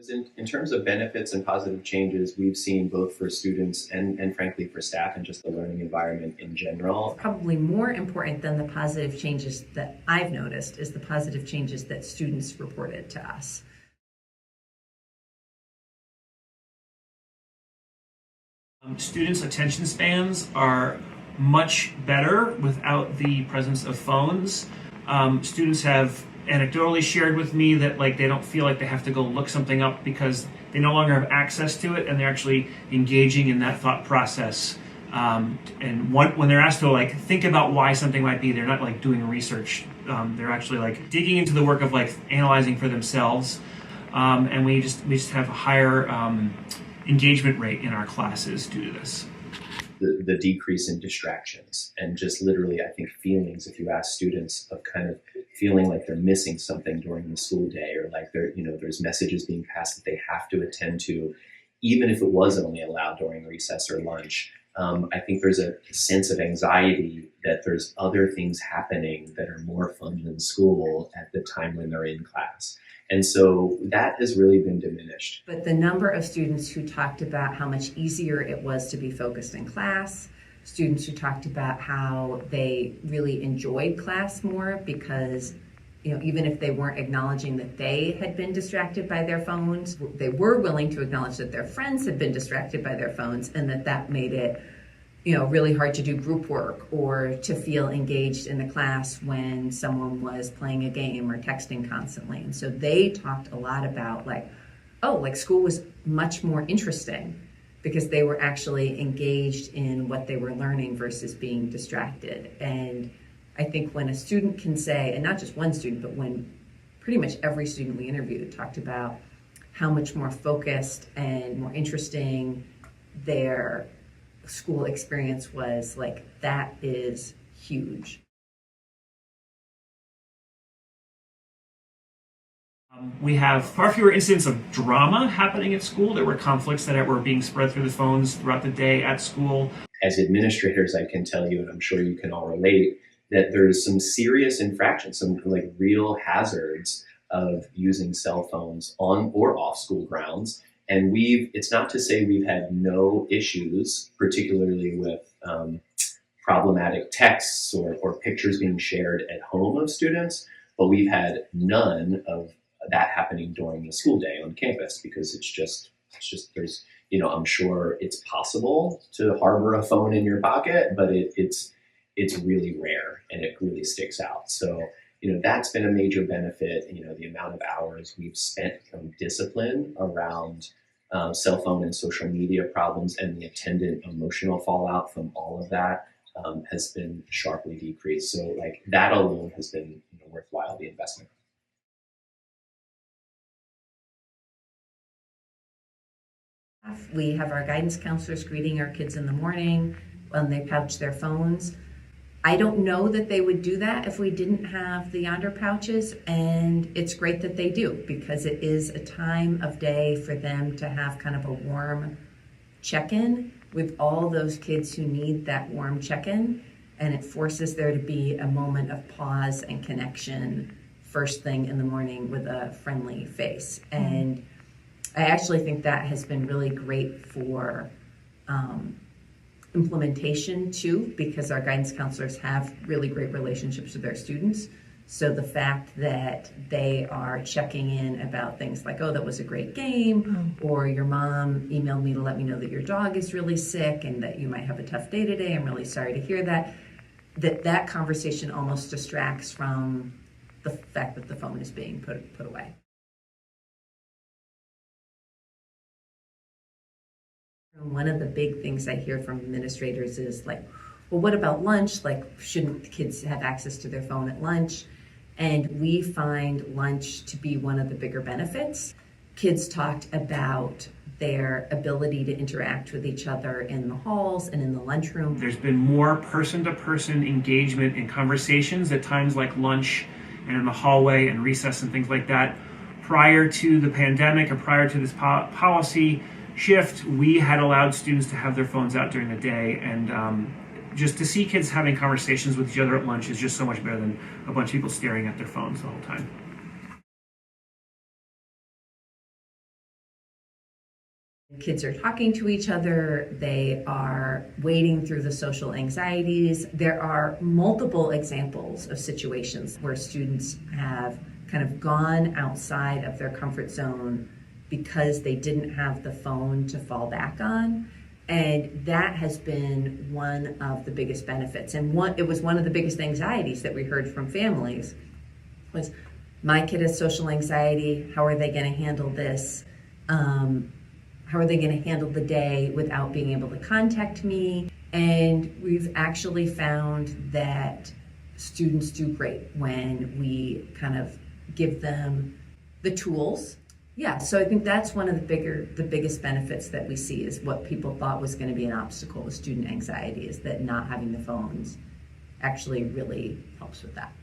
In terms of benefits and positive changes, we've seen both for students and frankly for staff and just the learning environment in general. Probably more important than the positive changes that I've noticed is the positive changes that students reported to us. Students' attention spans are much better without the presence of phones. Students have anecdotally shared with me that they don't feel like they have to go look something up because they no longer have access to it, and they're actually engaging in that thought process. And when they're asked to think about why something might be, they're not doing research. They're actually digging into the work of analyzing for themselves. And we just have a higher engagement rate in our classes due to this. The decrease in distractions and just literally, I think, feelings, if you ask students, of kind of feeling like they're missing something during the school day, or there's messages being passed that they have to attend to, even if it was only allowed during recess or lunch. I think there's a sense of anxiety that there's other things happening that are more fun than school at the time when they're in class. And so that has really been diminished. But the number of students who talked about how much easier it was to be focused in class, students who talked about how they really enjoyed class more because, even if they weren't acknowledging that they had been distracted by their phones, they were willing to acknowledge that their friends had been distracted by their phones, and that made it really hard to do group work or to feel engaged in the class when someone was playing a game or texting constantly. And so they talked a lot about school was much more interesting because they were actually engaged in what they were learning versus being distracted. And I think when a student can say, and not just one student, but when pretty much every student we interviewed talked about how much more focused and more interesting their school experience was, that is huge. We have far fewer incidents of drama happening at school. There were conflicts that were being spread through the phones throughout the day at school. As administrators, I can tell you, and I'm sure you can all relate, that there's some serious infractions, some real hazards of using cell phones on or off school grounds. And it's not to say we've had no issues, particularly with problematic texts or pictures being shared at home of students, but we've had none of that happening during the school day on campus, because it's just there's, I'm sure it's possible to harbor a phone in your pocket, but it's really rare and it really sticks out. So, that's been a major benefit. The amount of hours we've spent on discipline around cell phone and social media problems and the attendant emotional fallout from all of that has been sharply decreased. So that alone has been worthwhile, the investment. We have our guidance counselors greeting our kids in the morning when they pouch their phones. I don't know that they would do that if we didn't have the Yondr pouches, and it's great that they do because it is a time of day for them to have kind of a warm check-in with all those kids who need that warm check-in, and it forces there to be a moment of pause and connection first thing in the morning with a friendly face. And I actually think that has been really great for implementation too, because our guidance counselors have really great relationships with their students. So the fact that they are checking in about things like, oh, that was a great game, or your mom emailed me to let me know that your dog is really sick and that you might have a tough day today, I'm really sorry to hear that, that conversation almost distracts from the fact that the phone is being put away. One of the big things I hear from administrators is well, what about lunch? Shouldn't the kids have access to their phone at lunch? And we find lunch to be one of the bigger benefits. Kids talked about their ability to interact with each other in the halls and in the lunchroom. There's been more person-to-person engagement in conversations at times like lunch and in the hallway and recess and things like that. Prior to the pandemic or prior to this policy shift, we had allowed students to have their phones out during the day, and just to see kids having conversations with each other at lunch is just so much better than a bunch of people staring at their phones the whole time. Kids are talking to each other, they are wading through the social anxieties. There are multiple examples of situations where students have kind of gone outside of their comfort zone because they didn't have the phone to fall back on. And that has been one of the biggest benefits. And it was one of the biggest anxieties that we heard from families was, my kid has social anxiety, how are they going to handle this? How are they going to handle the day without being able to contact me? And we've actually found that students do great when we kind of give them the tools. Yeah, so I think that's one of the biggest benefits that we see is what people thought was going to be an obstacle with student anxiety, is that not having the phones actually really helps with that.